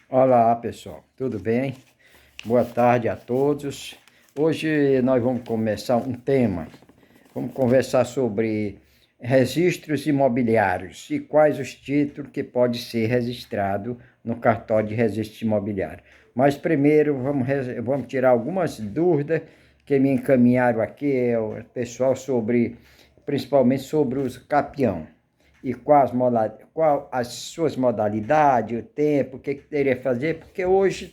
Olá, pessoal, tudo bem? Boa tarde a todos. Hoje nós vamos começar um tema. Vamos conversar sobre registros imobiliários e quais os títulos que pode ser registrado no cartório de registro imobiliário. Mas primeiro vamos tirar algumas dúvidas que me encaminharam aqui, o pessoal, principalmente sobre os capião e qual as suas modalidades, o tempo, o que teria que fazer, porque hoje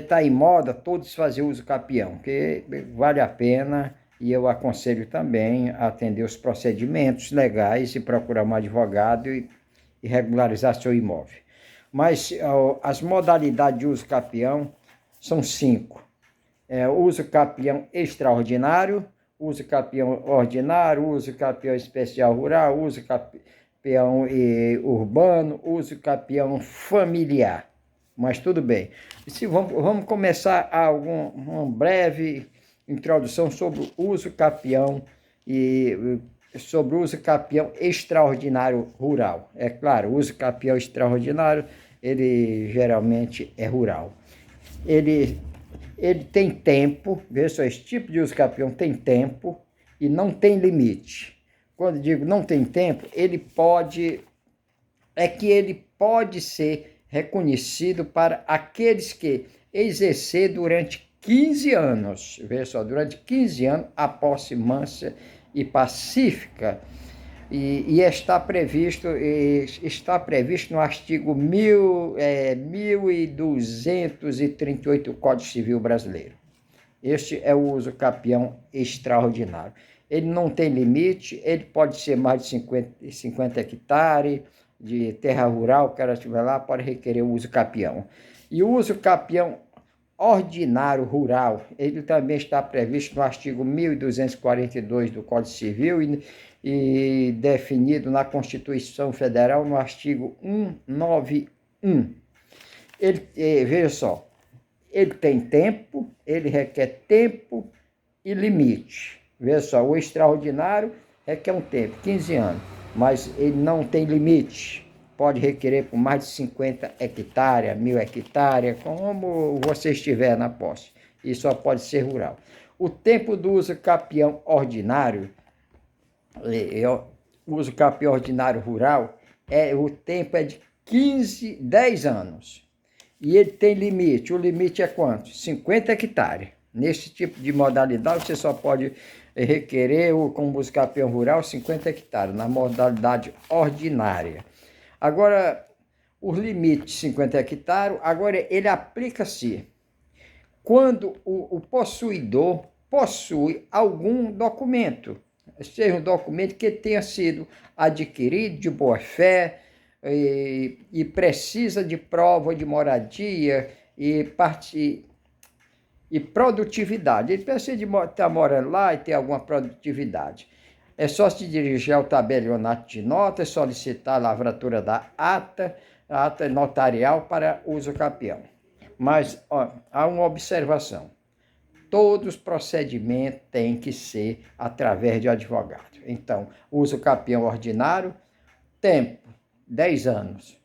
tá em moda todos fazer uso capião, que vale a pena, e eu aconselho também a atender os procedimentos legais e procurar um advogado e regularizar seu imóvel. Mas as modalidades de uso capião são 5. Uso capião extraordinário, uso capião ordinário, uso capião especial rural, uso capião urbano, uso capião familiar. Mas tudo bem. Vamos começar uma breve introdução sobre o uso capião e sobre o uso capião extraordinário rural. É claro, o uso capião extraordinário, ele geralmente é rural. Ele tem tempo, veja só, esse tipo de uso capião tem tempo e não tem limite. Quando digo não tem tempo, ele pode ser reconhecido para aqueles que exercer durante 15 anos, veja só, durante 15 anos a posse mansa e pacífica, e está previsto no artigo 1238 do Código Civil Brasileiro. Este é o uso capião extraordinário. Ele não tem limite, ele pode ser mais de 50 hectares de terra rural, o cara estiver lá, pode requerer o uso capião. E o uso capião ordinário rural, ele também está previsto no artigo 1242 do Código Civil e definido na Constituição Federal no artigo 191. Veja só, ele tem tempo, ele requer tempo e limite. Veja só, o extraordinário requer um tempo, 15 anos, mas ele não tem limite. Pode requerer por mais de 50 hectares, 1000 hectares, como você estiver na posse. E só pode ser rural. O tempo do uso capião ordinário, uso capião ordinário rural, o tempo é de 10 anos. E ele tem limite. O limite é quanto? 50 hectares. Nesse tipo de modalidade, você só pode requerer, como uso capião rural, 50 hectares, na modalidade ordinária. Agora, os limites de 50 hectares, agora ele aplica-se quando o possuidor possui algum documento, seja um documento que tenha sido adquirido de boa-fé e precisa de prova de moradia e produtividade. Ele precisa de estar morando lá e ter alguma produtividade. É só se dirigir ao tabelionato de notas, solicitar a lavratura da ata notarial para uso capião. Mas há uma observação. Todos os procedimentos têm que ser através de advogado. Então, uso capião ordinário, tempo, 10 anos.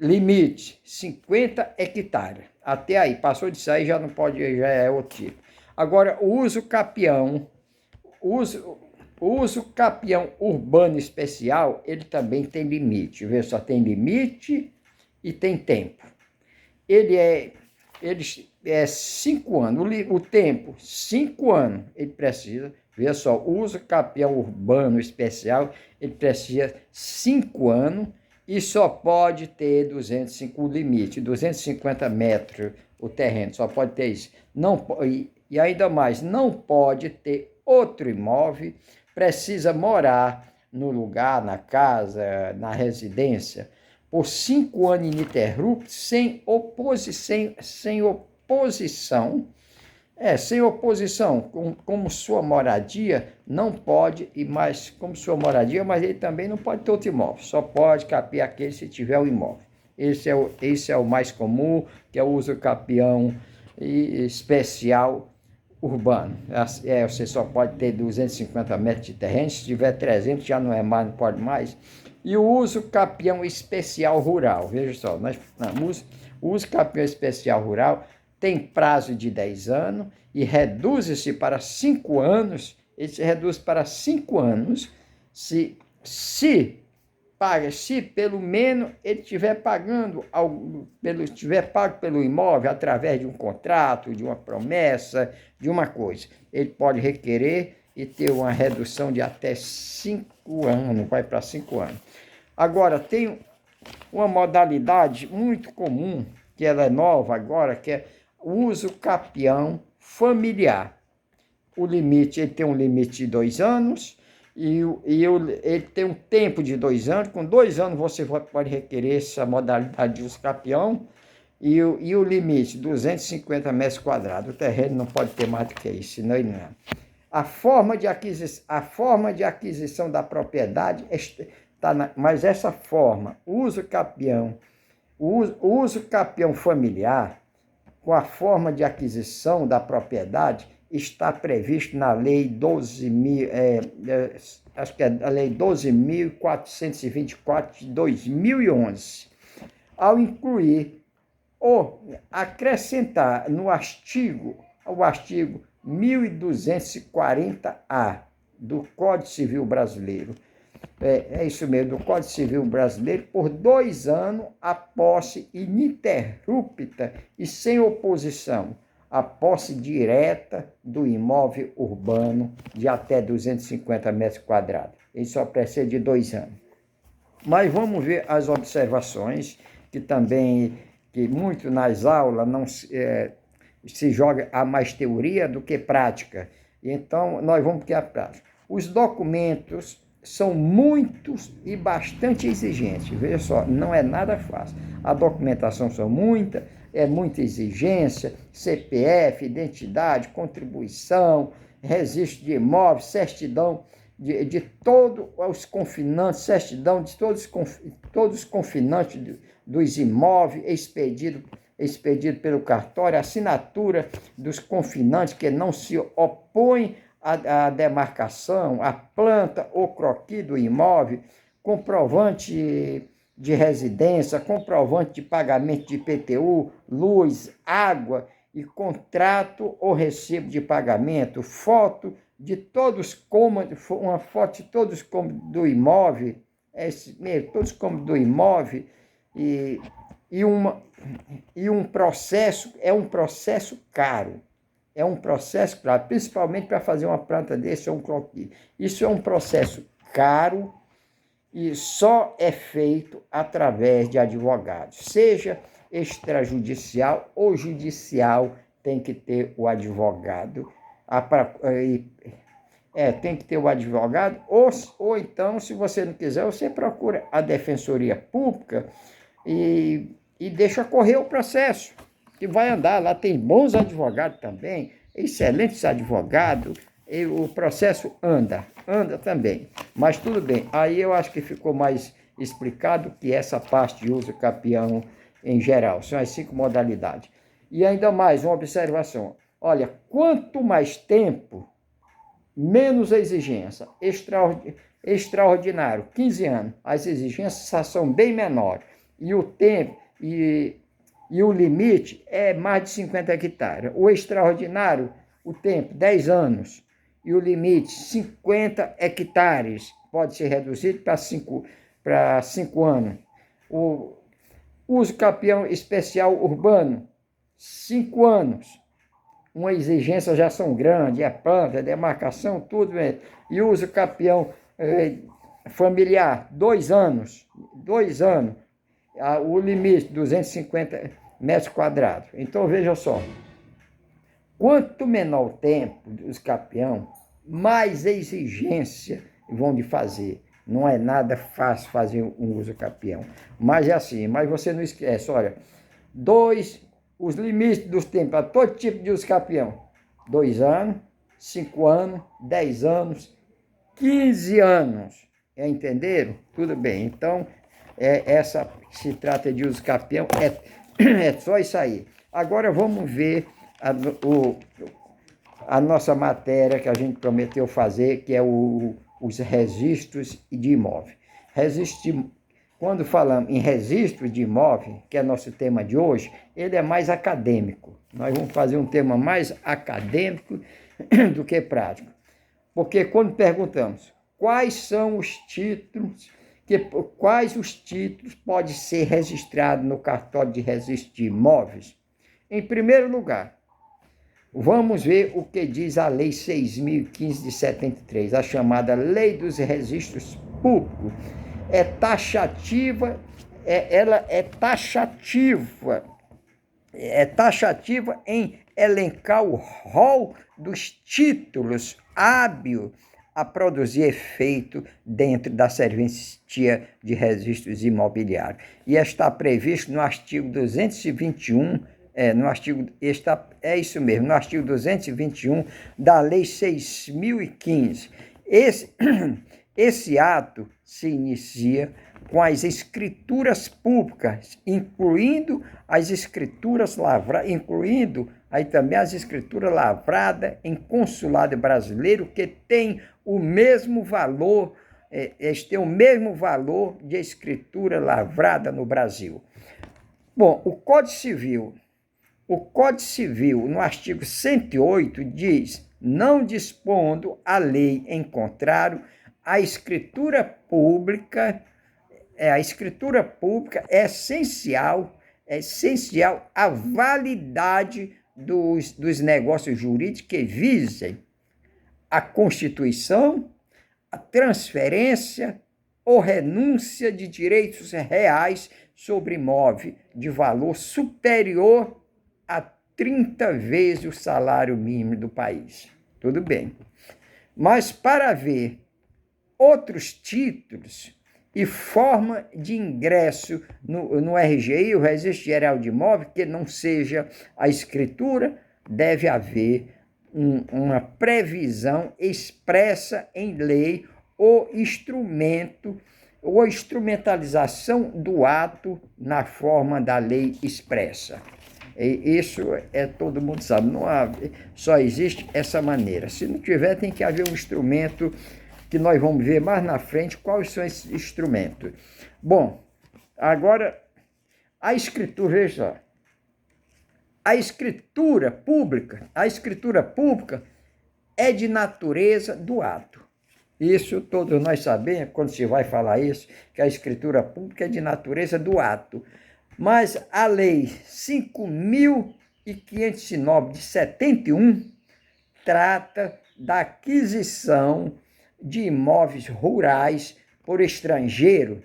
Limite, 50 hectares. Até aí, passou disso aí, já não pode, já é outro tipo. Agora, o uso capião urbano especial, ele também tem limite. Veja, só tem limite e tem tempo. Ele é 5 anos. O tempo, 5 anos, ele precisa. Veja só, o uso capião urbano especial, ele precisa 5 anos e só pode ter 205 limite, 250 metros o terreno, só pode ter isso. E ainda mais, não pode ter outro imóvel, precisa morar no lugar, na casa, na residência, por 5 anos ininterruptos, sem oposição, como sua moradia, não pode, como sua moradia, mas ele também não pode ter outro imóvel, só pode capiar aquele se tiver o imóvel. Esse é o mais comum, que é o uso capião especial urbano. Você só pode ter 250 metros de terreno, se tiver 300 já não é mais, não pode mais. E o uso capião especial rural, veja só, o uso capião especial rural tem prazo de 10 anos e reduz-se para 5 anos, ele se reduz para 5 anos se pelo menos ele estiver pago pelo imóvel através de um contrato, de uma promessa, de uma coisa. Ele pode requerer e ter uma redução de até 5 anos, vai para 5 anos. Agora, tem uma modalidade muito comum, que ela é nova agora, que é o uso capião familiar. Ele tem um limite de 2 anos, ele tem um tempo de 2 anos. Com 2 anos você pode requerer essa modalidade de uso capião, e o limite, 250 metros quadrados. O terreno não pode ter mais do que isso, senão ele não. A forma de aquisição da propriedade mas essa forma, o uso capião familiar, com a forma de aquisição da propriedade, está previsto na Lei 12.424 de 2011, ao incluir ou acrescentar o artigo 1240-A do Código Civil Brasileiro. É isso mesmo, do Código Civil Brasileiro, por 2 anos a posse ininterrupta e sem oposição, a posse direta do imóvel urbano de até 250 metros quadrados. Ele só precisa de 2 anos. Mas vamos ver as observações, que muito nas aulas não se joga a mais teoria do que prática. Então, nós vamos para a prática. Os documentos são muitos e bastante exigentes. Veja só, não é nada fácil. A documentação é muita exigência, CPF, identidade, contribuição, registro de imóvel, certidão de todos os confinantes, certidão de todos os confinantes dos imóveis, expedido pelo cartório, assinatura dos confinantes que não se opõem à demarcação, à planta ou croquis do imóvel, comprovante de residência, comprovante de pagamento de IPTU, luz, água e contrato ou recibo de pagamento, foto de todos os cômodos, uma foto de todos os cômodos do imóvel, todos os cômodos do imóvel, e um processo, é um processo caro. É um processo caro, principalmente para fazer uma planta desse ou um croquis. Isso é um processo caro e só é feito através de advogados. Seja extrajudicial ou judicial, tem que ter o advogado. Tem que ter o advogado, ou então, se você não quiser, você procura a Defensoria Pública e deixa correr o processo, que vai andar. Lá tem bons advogados também, excelentes advogados, e o processo anda também. Mas tudo bem, aí eu acho que ficou mais explicado que essa parte de uso capião em geral, são as 5 modalidades. E ainda mais uma observação, olha, quanto mais tempo, menos a exigência. Extraordinário, 15 anos, as exigências são bem menores, e o tempo e o limite é mais de 50 hectares. O extraordinário, o tempo, 10 anos, e o limite, 50 hectares, pode ser reduzido para 5 anos. O uso capião especial urbano, 5 anos. Uma exigência já são grande, é planta, é demarcação, tudo. E uso capião familiar, 2 anos. 2 anos. O limite, 250 metros quadrados. Então, veja só. Quanto menor o tempo dos capião, mais exigência vão de fazer. Não é nada fácil fazer um uso capião. Mas é assim, mas você não esquece, olha, os limites dos tempos para todo tipo de uso capião. 2 anos, 5 anos, 10 anos, 15 anos. Entenderam? Tudo bem. Então, essa se trata de uso capião, é só isso aí. Agora vamos ver a nossa matéria que a gente prometeu fazer, que é os registros de imóvel. quando falamos em registro de imóvel, que é nosso tema de hoje, ele é mais acadêmico. Nós vamos fazer um tema mais acadêmico do que prático. Porque quando perguntamos quais são os títulos, quais os títulos podem ser registrados no cartório de registro de imóveis, em primeiro lugar, vamos ver o que diz a Lei 6.015 de 73, a chamada Lei dos Registros Públicos. É taxativa, ela é taxativa em elencar o rol dos títulos hábil a produzir efeito dentro da serventia de registros imobiliários. E está previsto no artigo 221, no artigo 221 da Lei 6.015. Esse ato se inicia com as escrituras públicas, incluindo as escrituras lavradas, incluindo aí também as escrituras lavradas em consulado brasileiro, que tem o mesmo valor, eles têm o mesmo valor de escritura lavrada no Brasil. Bom, o Código Civil, no artigo 108, diz: não dispondo a lei em contrário, a escritura pública é essencial à validade dos negócios jurídicos que visem a constituição, a transferência ou renúncia de direitos reais sobre imóvel de valor superior a 30 vezes o salário mínimo do país. Tudo bem. Mas para ver outros títulos e forma de ingresso no RGI, o Registro Geral de Imóveis, que não seja a escritura, deve haver uma previsão expressa em lei ou instrumentalização do ato na forma da lei expressa. E isso todo mundo sabe, só existe essa maneira. Se não tiver, tem que haver um instrumento que nós vamos ver mais na frente quais são esses instrumentos. Bom, agora a escritura, veja só. A escritura pública é de natureza do ato. Isso todos nós sabemos, quando se vai falar isso, que a escritura pública é de natureza do ato. Mas a Lei 5.509 de 71 trata da aquisição de imóveis rurais por estrangeiro.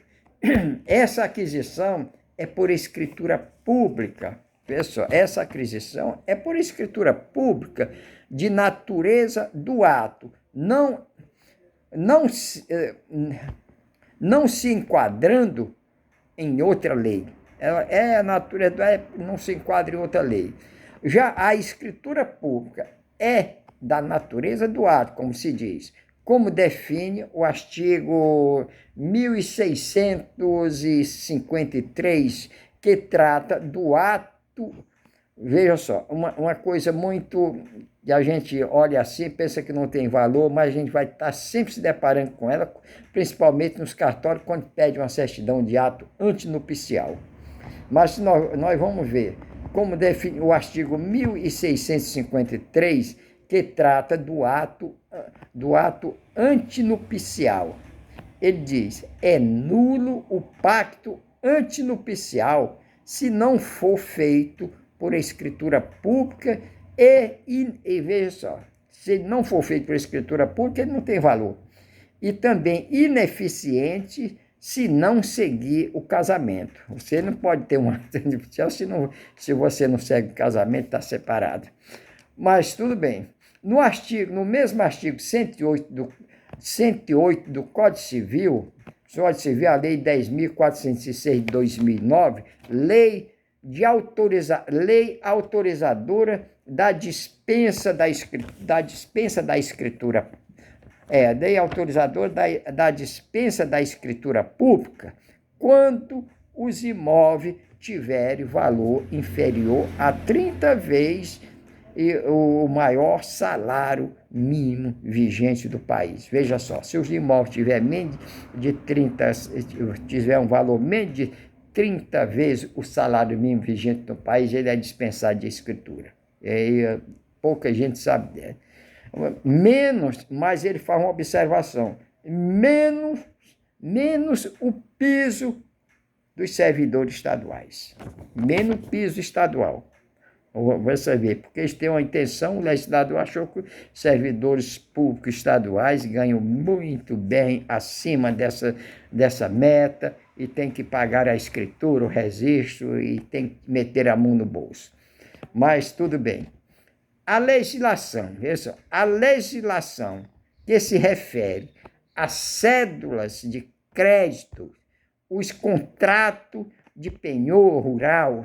Essa aquisição é por escritura pública. Pessoal, essa aquisição é por escritura pública de natureza do ato, não se enquadrando em outra lei. Ela é a natureza do ato, não se enquadra em outra lei. Já a escritura pública é da natureza do ato, como se diz, como define o artigo 1653, que trata do ato. Veja só, uma coisa muito que a gente olha assim, pensa que não tem valor, mas a gente vai estar sempre se deparando com ela, principalmente nos cartórios, quando pede uma certidão de ato antinupcial. Mas nós vamos ver como define o artigo 1653, que trata do ato antinupcial. Ele diz: é nulo o pacto antinupcial se não for feito por escritura pública e veja só, se ele não for feito por escritura pública, ele não tem valor. E também ineficiente se não seguir o casamento. Você não pode ter um ato antinupcial se você não segue o casamento, está separado. Mas tudo bem. No mesmo artigo 108 do Código Civil, a Lei 10.406 de 2009, lei autorizadora da dispensa da escritura, lei autorizadora da dispensa da escritura pública, quando os imóveis tiverem valor inferior a 30 vezes e o maior salário mínimo vigente do país. Veja só, se os imóveis tiver menos de 30, tiver um valor menos de 30 vezes o salário mínimo vigente do país, ele é dispensado de escritura. E aí, pouca gente sabe. Menos, mas ele faz uma observação, menos o piso dos servidores estaduais. Menos o piso estadual. Você vê, porque eles têm uma intenção, o legislador achou que servidores públicos estaduais ganham muito bem acima dessa meta e tem que pagar a escritura, o registro e tem que meter a mão no bolso. Mas tudo bem. A legislação que se refere às cédulas de crédito, os contratos de penhor rural,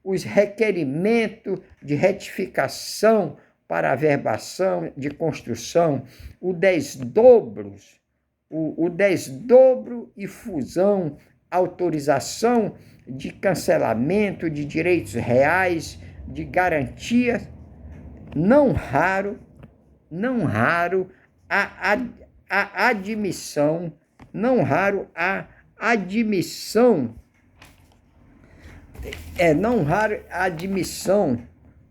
os requerimentos de retificação para averbação de construção, o desdobro e fusão, autorização de cancelamento de direitos reais, de garantia, não raro a admissão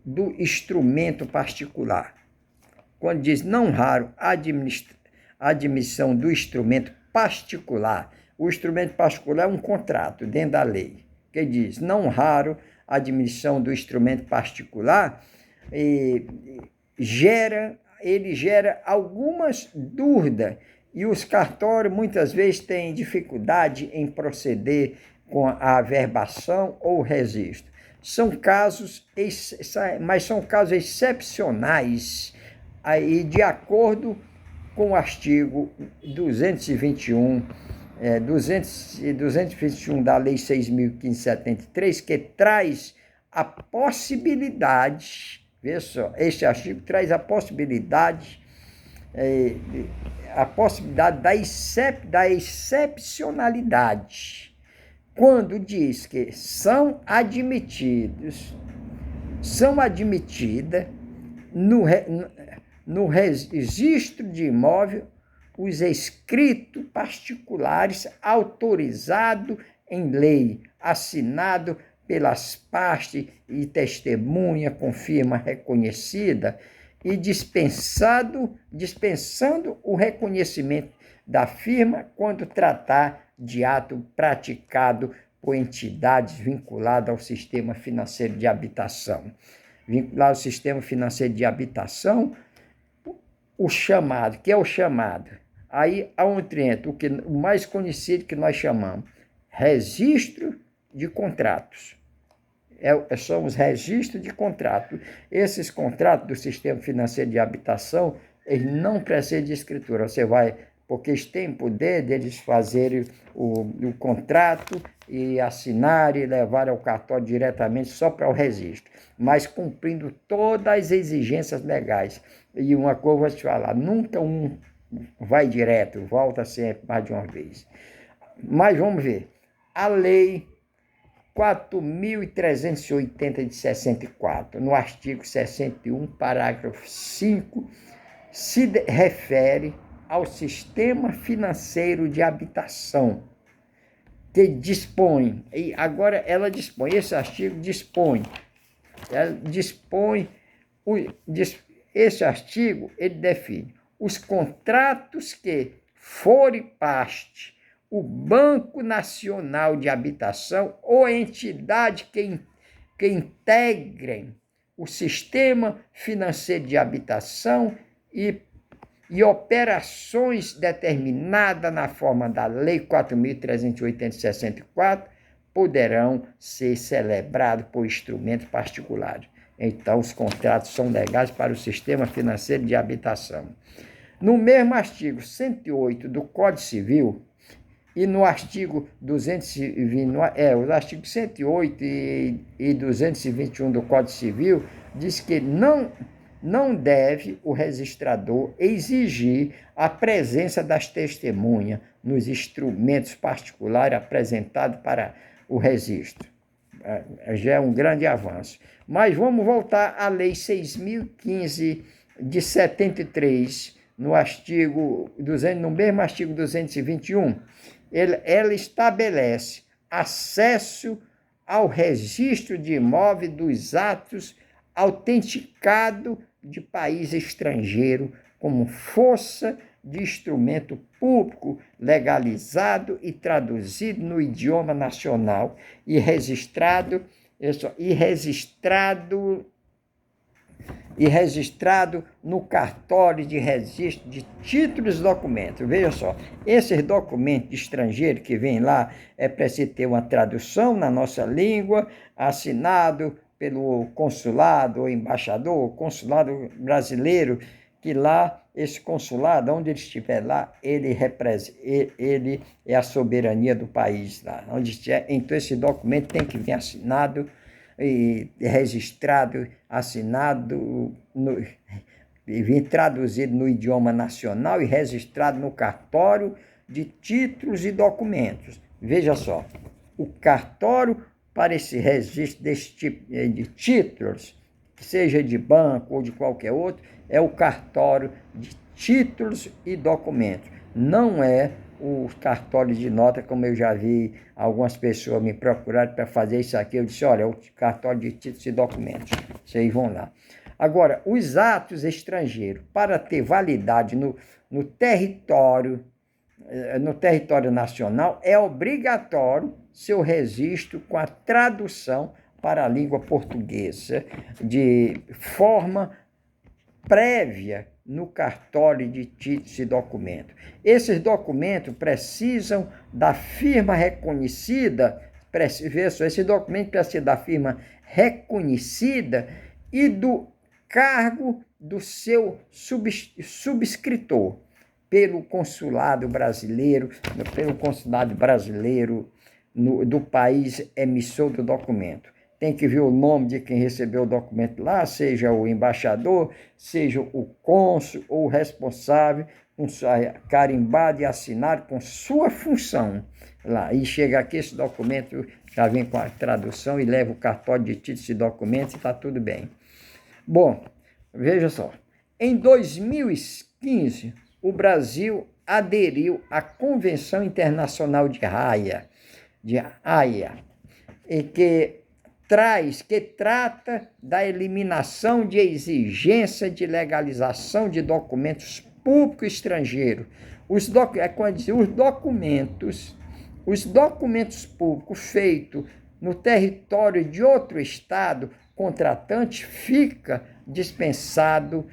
do instrumento particular. Quando diz não raro a admissão do instrumento particular, o instrumento particular é um contrato dentro da lei, que diz não raro a admissão do instrumento particular, gera algumas dúvidas e os cartórios muitas vezes têm dificuldade em proceder com a averbação ou registro. Mas são casos excepcionais aí, de acordo com o artigo 221 da Lei 6.573, que traz a possibilidade, veja só, este artigo traz a possibilidade da excepcionalidade, quando diz que são admitidas no registro de imóvel os escritos particulares autorizados em lei, assinado pelas partes e testemunha com firma reconhecida e dispensando o reconhecimento da firma quando tratar de ato praticado por entidades vinculadas ao sistema financeiro de habitação. Vinculado ao sistema financeiro de habitação, o chamado, que é o chamado, aí há um entra o mais conhecido que nós chamamos, registro de contratos. São os registros de contrato. Esses contratos do sistema financeiro de habitação, eles não precisam de escritura. Porque eles têm poder deles fazerem o contrato e assinar e levar ao cartório diretamente só para o registro, mas cumprindo todas as exigências legais. E uma coisa eu vou te falar, nunca um vai direto, volta sempre mais de uma vez. Mas vamos ver. A lei 4.380 de 64, no artigo 61, parágrafo 5, se refere ao sistema financeiro de habitação, que dispõe, e agora ela dispõe, esse artigo dispõe, esse artigo, ele define os contratos que forem parte o Banco Nacional de Habitação ou entidade que integrem o sistema financeiro de habitação e operações determinadas na forma da Lei 4.380 de 64 poderão ser celebrados por instrumentos particulares. Então, os contratos são legais para o sistema financeiro de habitação. No mesmo artigo 108 do Código Civil e no artigo 220, os artigos 108 e 221 do Código Civil, diz que não deve o registrador exigir a presença das testemunhas nos instrumentos particulares apresentados para o registro. já é um grande avanço. Mas vamos voltar à Lei 6.015 de 73, no mesmo artigo 221. Ela estabelece acesso ao registro de imóveis dos atos autenticado de país estrangeiro como força de instrumento público legalizado e traduzido no idioma nacional e registrado no cartório de registro de títulos e documentos. Veja só, esses documentos de estrangeiro que vêm lá, é preciso ter uma tradução na nossa língua, assinado pelo consulado ou embaixador, consulado brasileiro, que lá, esse consulado, onde ele estiver lá, ele é a soberania do país lá. Onde estiver, então esse documento tem que vir assinado e registrado, assinado, e vir traduzido no idioma nacional e registrado no cartório de títulos e documentos. Veja só, o cartório para esse registro desse tipo de títulos, seja de banco ou de qualquer outro, é o cartório de títulos e documentos. Não é o cartório de nota, como eu já vi algumas pessoas me procurarem para fazer isso aqui. Eu disse, olha, é o cartório de títulos e documentos. Vocês vão lá. Agora, os atos estrangeiros, para ter validade no território nacional, é obrigatório seu registro com a tradução para a língua portuguesa, de forma prévia no cartório de títulos e documentos. Esses documentos precisam da firma reconhecida, esse documento precisa da firma reconhecida e do cargo do seu subscritor pelo consulado brasileiro do país emissor do documento. Tem que ver o nome de quem recebeu o documento lá, seja o embaixador, seja o cônsul ou o responsável, carimbado e assinado com sua função lá. E chega aqui, esse documento já vem com a tradução e leva o cartório de títulos e documentos e está tudo bem. Bom, veja só. Em 2015, o Brasil aderiu à Convenção Internacional de Haia, que trata da eliminação de exigência de legalização de documentos públicos estrangeiros. Os documentos públicos feitos no território de outro estado contratante fica dispensado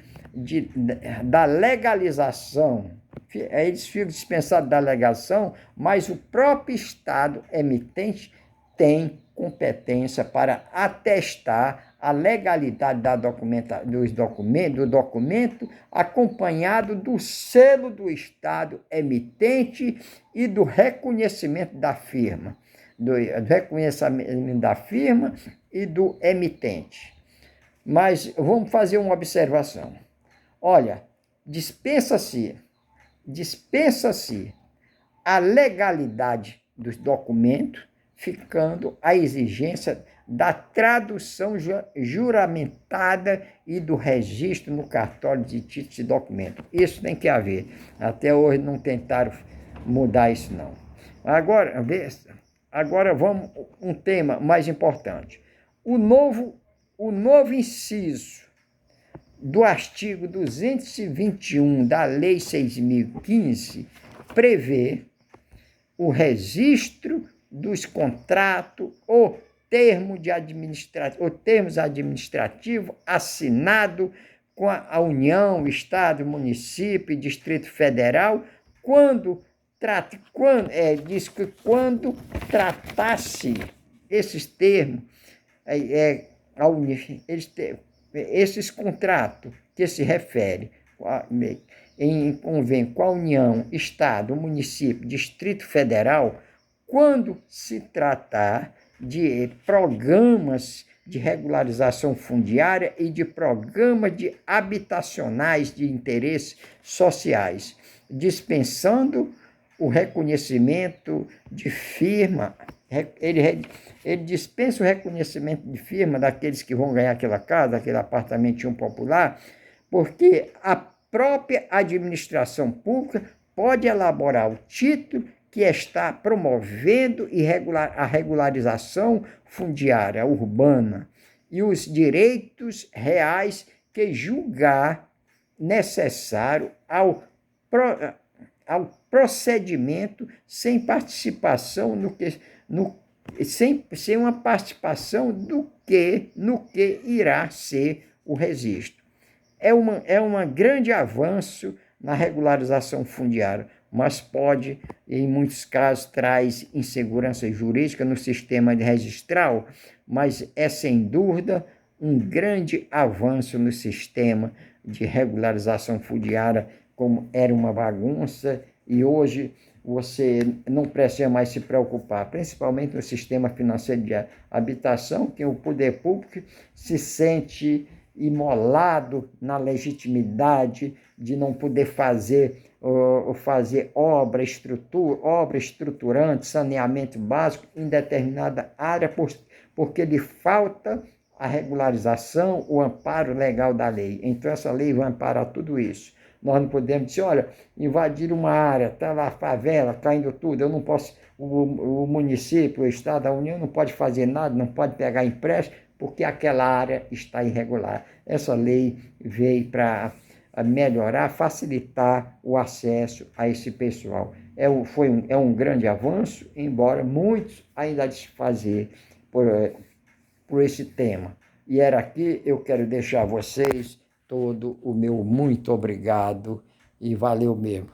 da legalização. Eles ficam dispensados da legalização, mas o próprio estado emitente tem competência para atestar a legalidade do documento, acompanhado do selo do estado emitente e do reconhecimento da firma, e do emitente. Mas vamos fazer uma observação. Olha, dispensa-se a legalidade dos documentos, ficando a exigência da tradução juramentada e do registro no cartório de títulos e documentos. Isso tem que haver. Até hoje não tentaram mudar isso, não. Agora vamos um tema mais importante. O novo inciso do artigo 221 da Lei 6.015 prevê o registro dos contratos ou termos administrativos assinados com a União, Estado, Município e Distrito Federal, quando tratasse esses termos, esses contratos que se refere em convênio com a União, Estado, Município, Distrito Federal, quando se tratar de programas de regularização fundiária e de programas de habitacionais de interesses sociais, dispensando o reconhecimento de firma ele dispensa o reconhecimento de firma daqueles que vão ganhar aquela casa, aquele apartamentinho popular, porque a própria administração pública pode elaborar o título que está promovendo a regularização fundiária urbana e os direitos reais que julgar necessário ao procedimento sem participação sem uma participação no que irá ser o registro. É um grande avanço na regularização fundiária, mas pode, em muitos casos, traz insegurança jurídica no sistema registral, mas é sem dúvida um grande avanço no sistema de regularização fundiária, como era uma bagunça, e hoje você não precisa mais se preocupar, principalmente no sistema financeiro de habitação, que o poder público se sente imolado na legitimidade de não poder fazer obra estruturante, saneamento básico em determinada área, porque lhe falta a regularização, o amparo legal da lei. Então essa lei vai amparar tudo isso. Nós não podemos dizer, olha, invadir uma área, está lá a favela, caindo tudo, eu não posso, o município, o Estado, a União não pode fazer nada, não pode pegar empréstimo, porque aquela área está irregular. Essa lei veio para melhorar, facilitar o acesso a esse pessoal. É um grande avanço, embora muitos ainda há de se fazer por esse tema. E era aqui, eu quero deixar a vocês todo o meu muito obrigado e valeu mesmo.